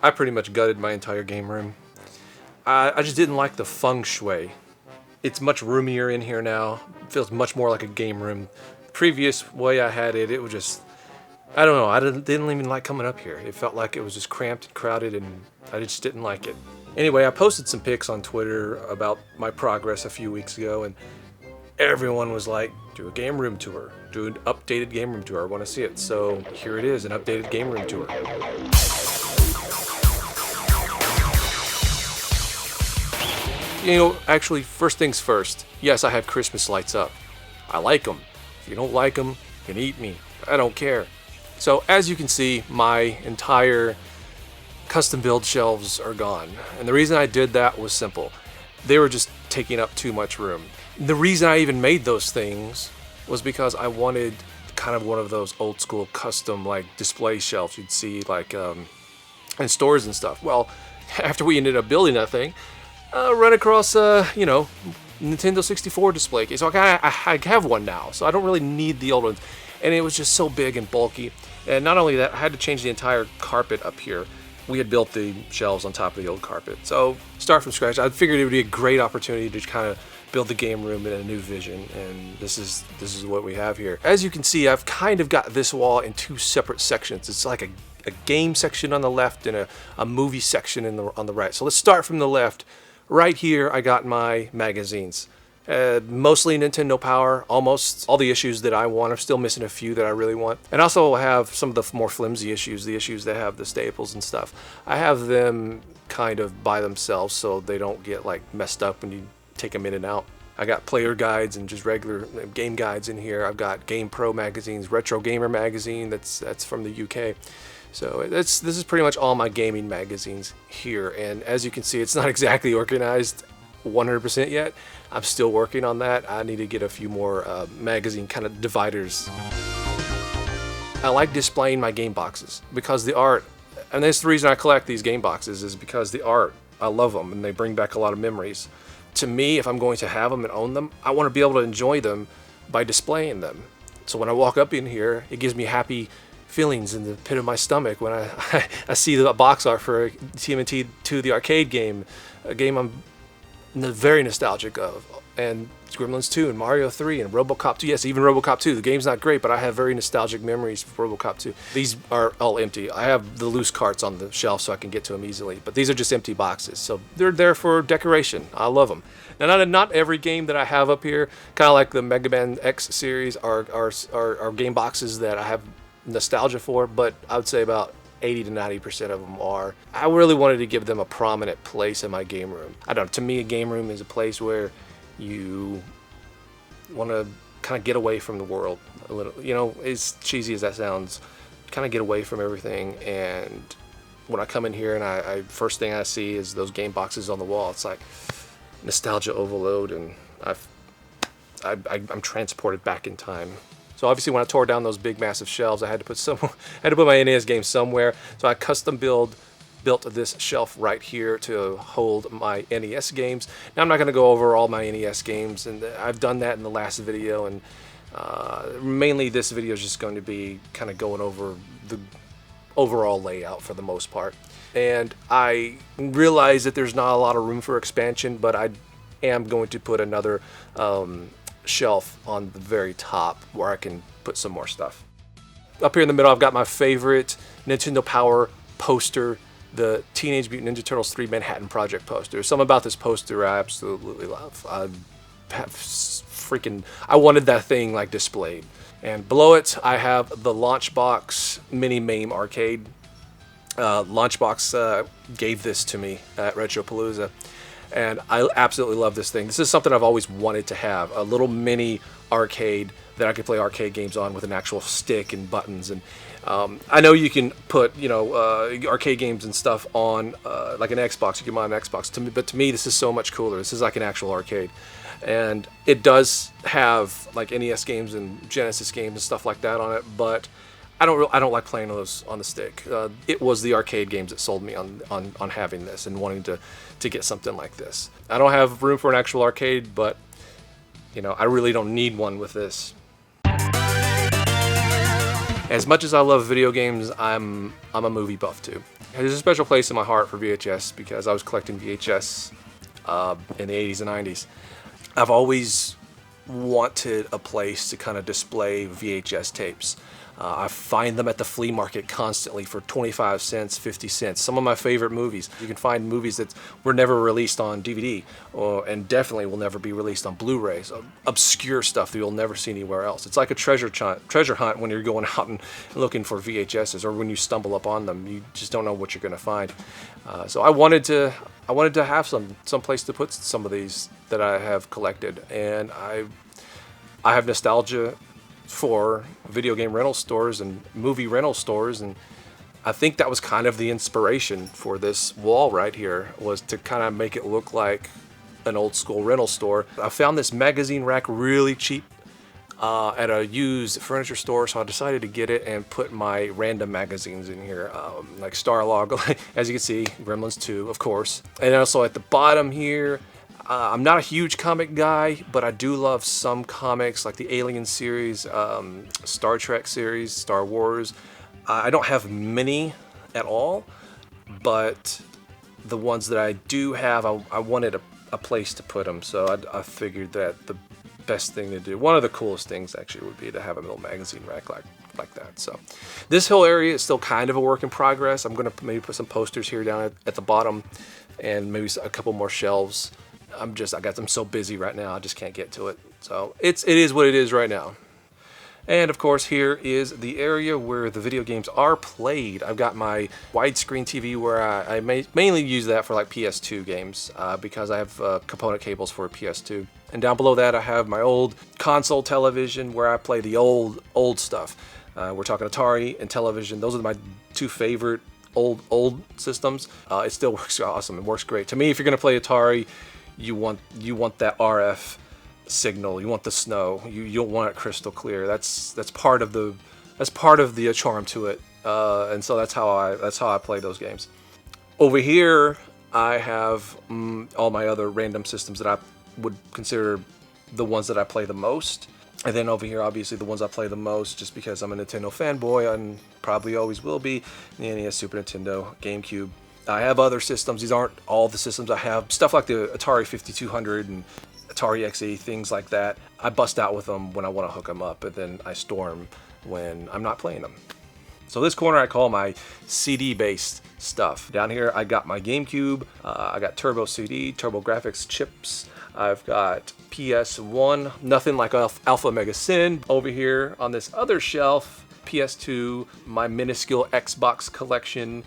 I pretty much gutted my entire game room. I just didn't like the feng shui. It's much roomier in here now. It feels much more like a game room. Previous way I had it, it was just, I don't know, I didn't even like coming up here. It felt like it was just cramped and crowded, and I just didn't like it. Anyway, I posted some pics on Twitter about my progress a few weeks ago, and everyone was like, do a game room tour. Do an updated game room tour. I want to see it. So here it is, an updated game room tour. You know, actually, first things first. Yes, I have Christmas lights up. I like them. If you don't like them, you can eat me. I don't care. So as you can see, my entire custom build shelves are gone. And the reason I did that was simple. They were just taking up too much room. The reason I even made those things was because I wanted kind of one of those old school custom like display shelves you'd see like in stores and stuff. Well, after we ended up building that thing, run across Nintendo 64 display case. So I have one now, so I don't really need the old ones. And it was just so big and bulky. And not only that, I had to change the entire carpet up here. We had built the shelves on top of the old carpet. So start from scratch. I figured it would be a great opportunity to kind of build the game room in a new vision, and this is what we have here. As you can see, I've kind of got this wall in two separate sections. It's like a game section on the left and a movie section on the right. So let's start from the left. Right here, I got my magazines. Mostly Nintendo Power, almost all the issues that I want. I'm still missing a few that I really want. And also have some of the more flimsy issues, the issues that have the staples and stuff. I have them kind of by themselves so they don't get like messed up when you take them in and out. I got player guides and just regular game guides in here. I've got Game Pro magazines, Retro Gamer magazine, that's from the UK. So this is pretty much all my gaming magazines here, and as you can see, it's not exactly organized 100% yet. I'm still working on that. I need to get a few more magazine kind of dividers. I like displaying my game boxes because the art, and that's the reason I collect these game boxes, is because the art, I love them and they bring back a lot of memories. To me, if I'm going to have them and own them, I want to be able to enjoy them by displaying them. So when I walk up in here, it gives me happy feelings in the pit of my stomach when I see the box art for TMNT 2, the arcade game, a game I'm very nostalgic of, and Gremlins 2 and Mario 3 and RoboCop 2. Yes, even RoboCop 2. The game's not great, but I have very nostalgic memories for RoboCop 2. These are all empty. I have the loose carts on the shelf so I can get to them easily, but these are just empty boxes, so they're there for decoration. I love them. Now, not every game that I have up here, kind of like the Mega Man X series, are game boxes that I have nostalgia for, but I would say about 80 to 90% of them are. I really wanted to give them a prominent place in my game room. I don't know, to me a game room is a place where you want to kind of get away from the world a little, as cheesy as that sounds, kind of get away from everything. And when I come in here and I first thing I see is those game boxes on the wall, it's like nostalgia overload, and I'm transported back in time. So obviously when I tore down those big massive shelves, I had to put my NES games somewhere. So I custom built this shelf right here to hold my NES games. Now I'm not going to go over all my NES games, and I've done that in the last video, and mainly this video is just going to be kind of going over the overall layout for the most part. And I realize that there's not a lot of room for expansion, but I am going to put another shelf on the very top where I can put some more stuff. Up here in the middle, I've got my favorite Nintendo Power poster, the Teenage Mutant Ninja Turtles 3 Manhattan Project poster. Something about this poster I absolutely love. I wanted that thing like displayed. And below it, I have the Launchbox Mini MAME arcade. Launchbox gave this to me at Retropalooza, and I absolutely love this thing. This is something I've always wanted to have, a little mini arcade that I could play arcade games on with an actual stick and buttons. And I know you can put arcade games and stuff on like an Xbox. You can mount an Xbox. But to me, this is so much cooler. This is like an actual arcade, and it does have like NES games and Genesis games and stuff like that on it. But I don't like playing those on the stick. It was the arcade games that sold me on having this and wanting to get something like this. I don't have room for an actual arcade, but I really don't need one with this. As much as I love video games, I'm a movie buff too. There's a special place in my heart for VHS because I was collecting VHS in the 80s and 90s. I've always wanted a place to kind of display VHS tapes. I find them at the flea market constantly for 25 cents, 50 cents. Some of my favorite movies. You can find movies that were never released on DVD and definitely will never be released on Blu-ray. So obscure stuff that you'll never see anywhere else. It's like a treasure hunt when you're going out and looking for VHSs, or when you stumble upon them. You just don't know what you're going to find. So I wanted to have some place to put some of these that I have collected, and I have nostalgia for video game rental stores and movie rental stores, and I think that was kind of the inspiration for this wall right here, was to kind of make it look like an old school rental store. I found this magazine rack really cheap at a used furniture store, so I decided to get it and put my random magazines in here, like Starlog, as you can see, Gremlins 2, of course. And also at the bottom here, I'm not a huge comic guy, but I do love some comics like the Alien series, Star Trek series, Star Wars. I don't have many at all, but the ones that I do have, I wanted a place to put them, so I figured that the best thing to do, one of the coolest things actually, would be to have a little magazine rack like that. So this whole area is still kind of a work in progress. I'm going to maybe put some posters here down at the bottom, and maybe a couple more shelves. I got them so busy right now, I just can't get to it. So it is what it is right now. And of course, here is the area where the video games are played. I've got my widescreen TV where I mainly use that for like PS2 games because I have component cables for PS2. And down below that, I have my old console television where I play the old stuff. We're talking Atari and television. Those are my two favorite old systems. It still works awesome. It works great. To me, if you're gonna play Atari, you want that RF signal. You want the snow. You don't want it crystal clear. That's part of the charm to it. And so that's how I play those games. Over here, I have all my other random systems that I would consider the ones that I play the most. And then over here, obviously, the ones I play the most, just because I'm a Nintendo fanboy and probably always will be, the NES, Super Nintendo, GameCube. I have other systems. These aren't all the systems I have. Stuff like the Atari 5200 and Atari XE, things like that. I bust out with them when I want to hook them up, but then I store them when I'm not playing them. So this corner I call my CD-based stuff. Down here I got my GameCube, I got Turbo CD, Turbo Graphics chips, I've got PS1, nothing like Alpha Mega Sin. Over here on this other shelf, PS2, my minuscule Xbox collection,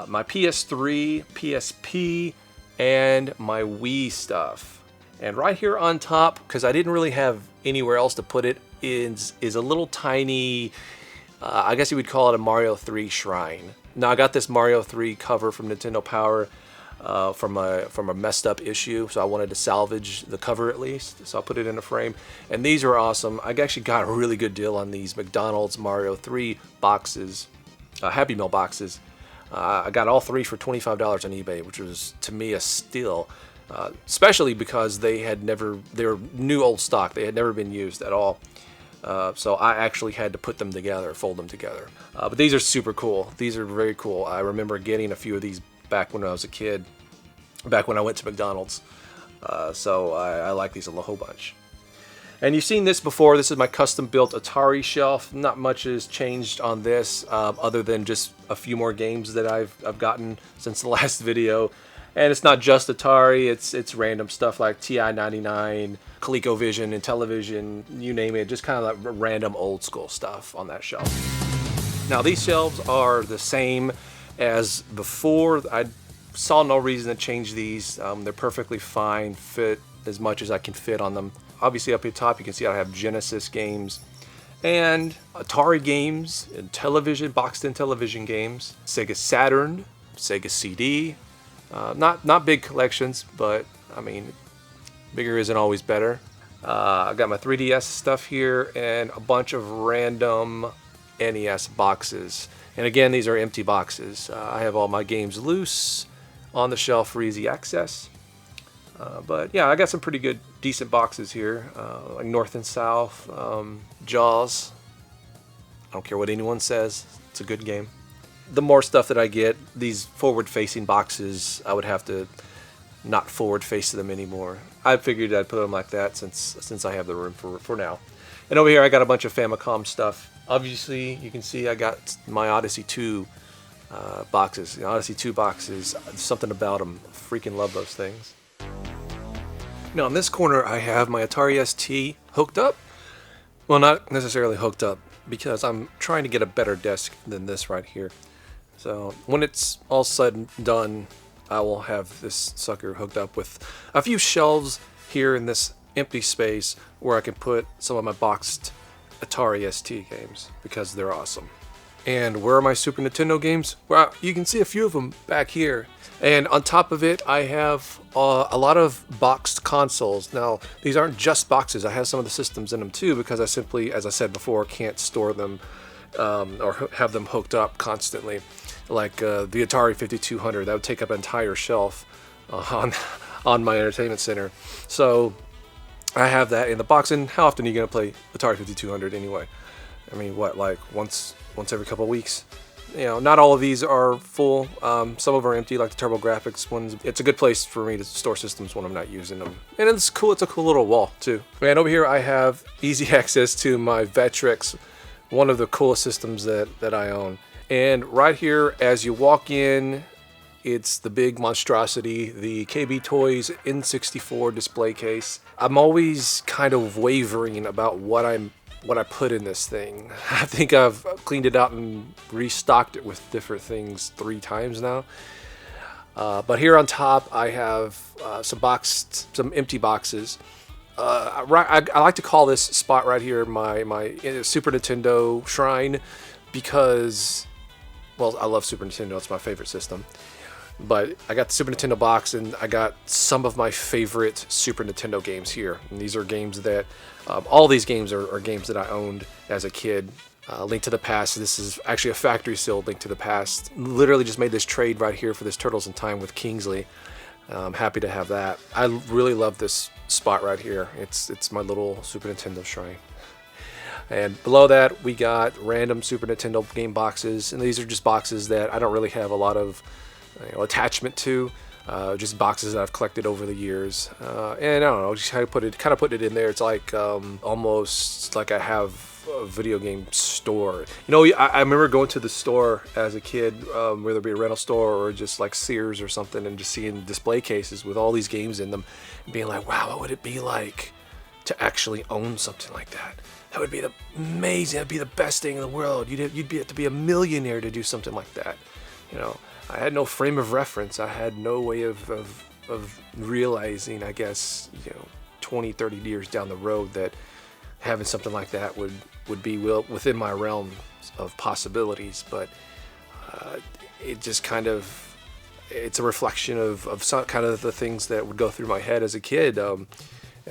my PS3, PSP, and my Wii stuff. And right here on top, because I didn't really have anywhere else to put it, is a little tiny, I guess you would call it a Mario 3 shrine. Now I got this Mario 3 cover from Nintendo Power from a messed up issue, so I wanted to salvage the cover at least, so I put it in a frame. And these are awesome. I actually got a really good deal on these McDonald's Mario 3 boxes, Happy Meal boxes. I got all three for $25 on eBay, which was to me a steal, especially because they were new old stock. They had never been used at all. So I actually had to put them together, fold them together. But these are super cool. These are very cool. I remember getting a few of these back when I was a kid, back when I went to McDonald's. So I like these a whole bunch. And you've seen this before. This is my custom-built Atari shelf. Not much has changed on this, other than just a few more games that I've gotten since the last video. And it's not just Atari. It's random stuff like TI-99, ColecoVision, and television. You name it. Just kind of like random old school stuff on that shelf. Now these shelves are the same as before. I saw no reason to change these. They're perfectly fine. Fit as much as I can fit on them. Obviously up at the top you can see I have Genesis games and Atari games and television, boxed in television games, Sega Saturn, Sega CD. Not big collections, but I mean, bigger isn't always better. I got my 3DS stuff here and a bunch of random NES boxes. And again, these are empty boxes. I have all my games loose on the shelf for easy access. But yeah, I got some pretty good, decent boxes here, like North and South, Jaws, I don't care what anyone says. It's a good game. The more stuff that I get, these forward-facing boxes, I would have to not forward-face them anymore. I figured I'd put them like that since I have the room for now. And over here, I got a bunch of Famicom stuff. Obviously, you can see I got my Odyssey 2 boxes. The Odyssey 2 boxes, something about them. Freaking love those things. Now, in this corner, I have my Atari ST hooked up. Well, not necessarily hooked up, because I'm trying to get a better desk than this right here. So when it's all said and done, I will have this sucker hooked up with a few shelves here in this empty space where I can put some of my boxed Atari ST games, because they're awesome. And where are my Super Nintendo games? Well, you can see a few of them back here. And on top of it, I have a lot of boxed consoles. Now, these aren't just boxes. I have some of the systems in them too, because I simply, as I said before, can't store them or have them hooked up constantly. Like the Atari 5200, that would take up an entire shelf on my entertainment center. So I have that in the box. And how often are you going to play Atari 5200 anyway? I mean, what, like once every couple of weeks? You know, not all of these are full. Some of them are empty, like the TurboGrafx ones. It's a good place for me to store systems when I'm not using them. And it's cool. It's a cool little wall, too. And over here, I have easy access to my Vectrex, one of the coolest systems that I own. And right here, as you walk in, it's the big monstrosity, the KB Toys N64 display case. I'm always kind of wavering about what I put in this thing. I think I've cleaned it out and restocked it with different things 3 times now. But here on top, I have some empty boxes. I like to call this spot right here my Super Nintendo shrine, because, well, I love Super Nintendo. It's my favorite system. But I got the Super Nintendo box, and I got some of my favorite Super Nintendo games here. And these are games that, all these games are games that I owned as a kid. Link to the Past, this is actually a factory sealed Link to the Past. Literally just made this trade right here for this Turtles in Time with Kingsley. I'm happy to have that. I really love this spot right here. It's my little Super Nintendo shrine. And below that, we got random Super Nintendo game boxes. And these are just boxes that I don't really have a lot of attachment to, just boxes that I've collected over the years, and I don't know, just kind of put it in there. It's like almost like I have a video game store. You know, I remember going to the store as a kid, whether it be a rental store or just like Sears or something, and just seeing display cases with all these games in them, and being like, wow, what would it be like to actually own something like that? That would be amazing. That'd be the best thing in the world. You'd be have to be a millionaire to do something like that, you know. I had no frame of reference. I had no way of realizing, I guess, 20, 30 years down the road that having something like that would be within my realm of possibilities. But it just it's a reflection of some kind of the things that would go through my head as a kid. And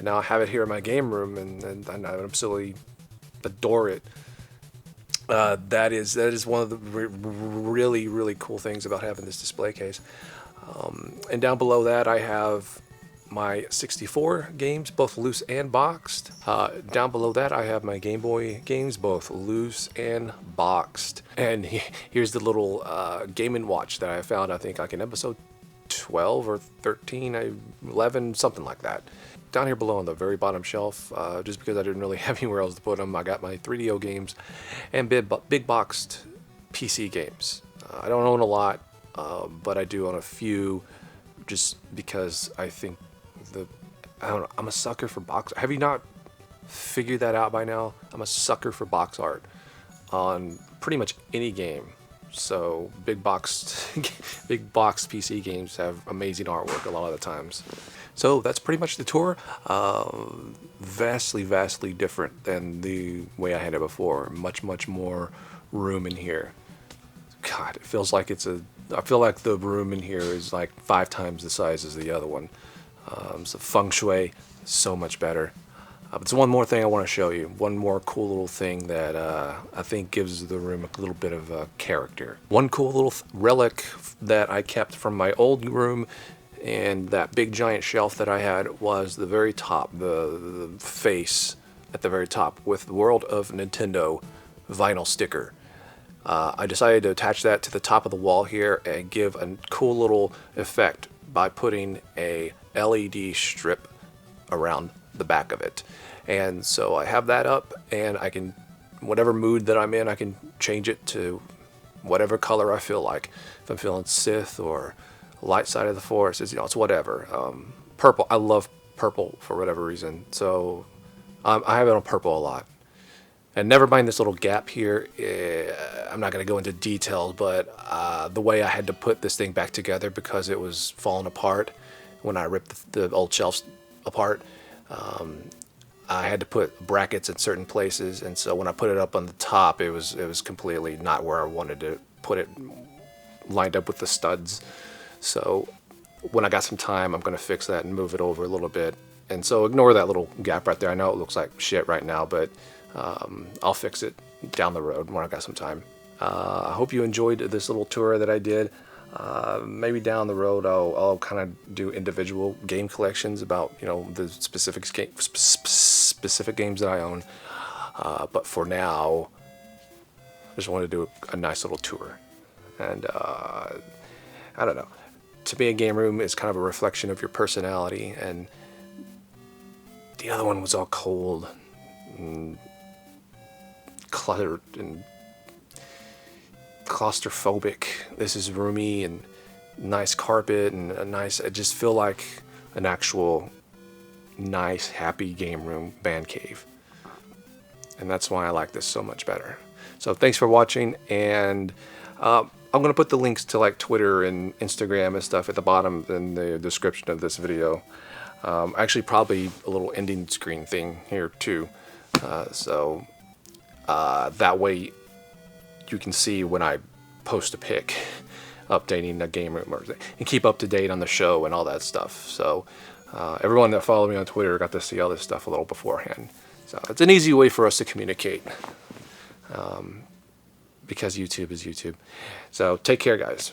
now I have it here in my game room, and I absolutely adore it. That is one of the really, really cool things about having this display case. And down below that, I have my 64 games, both loose and boxed. Down below that, I have my Game Boy games, both loose and boxed. And here's the little Game & Watch that I found, I think, like in episode 12 or 13, 11, something like that. Down here below on the very bottom shelf, just because I didn't really have anywhere else to put them, I got my 3DO games and big boxed PC games. I don't own a lot, but I do own a few, just because I think I don't know, I'm a sucker for box. Have you not figured that out by now? I'm a sucker for box art on pretty much any game. So big boxed PC games have amazing artwork a lot of the times. So that's pretty much the tour. Vastly different than the way I had it before. Much more room in here. God, it feels like I feel like the room in here is like 5 times the size as the other one. So feng shui, so much better. But one more thing I want to show you. One more cool little thing that I think gives the room a little bit of character. One cool little relic that I kept from my old room and that big giant shelf that I had was the very top, the face at the very top with the World of Nintendo vinyl sticker. I decided to attach that to the top of the wall here and give a cool little effect by putting a LED strip around the back of it. And so I have that up, and I can, whatever mood that I'm in, I can change it to whatever color I feel like. If I'm feeling Sith or light side of the Force, it's whatever. Purple, I love purple for whatever reason. So I have it on purple a lot. And never mind this little gap here. I'm not going to go into details, but the way I had to put this thing back together because it was falling apart when I ripped the old shelves apart. I had to put brackets in certain places, and so when I put it up on the top, it was completely not where I wanted to put it, lined up with the studs. So when I got some time, I'm going to fix that and move it over a little bit. And so ignore that little gap right there. I know it looks like shit right now, but I'll fix it down the road when I got some time. I hope you enjoyed this little tour that I did. Maybe down the road I'll kind of do individual game collections about the specific games that I own. But for now, I just want to do a nice little tour. And I don't know. To me, a game room is kind of a reflection of your personality, and the other one was all cold and cluttered and claustrophobic. This is roomy and nice carpet and I just feel like an actual nice, happy game room band cave. And that's why I like this so much better. So thanks for watching, and I'm going to put the links to like Twitter and Instagram and stuff at the bottom in the description of this video. Actually, probably a little ending screen thing here too. So that way you can see when I post a pic updating a game room and keep up to date on the show and all that stuff. So everyone that followed me on Twitter got to see all this stuff a little beforehand. So it's an easy way for us to communicate because YouTube is YouTube. So take care, guys.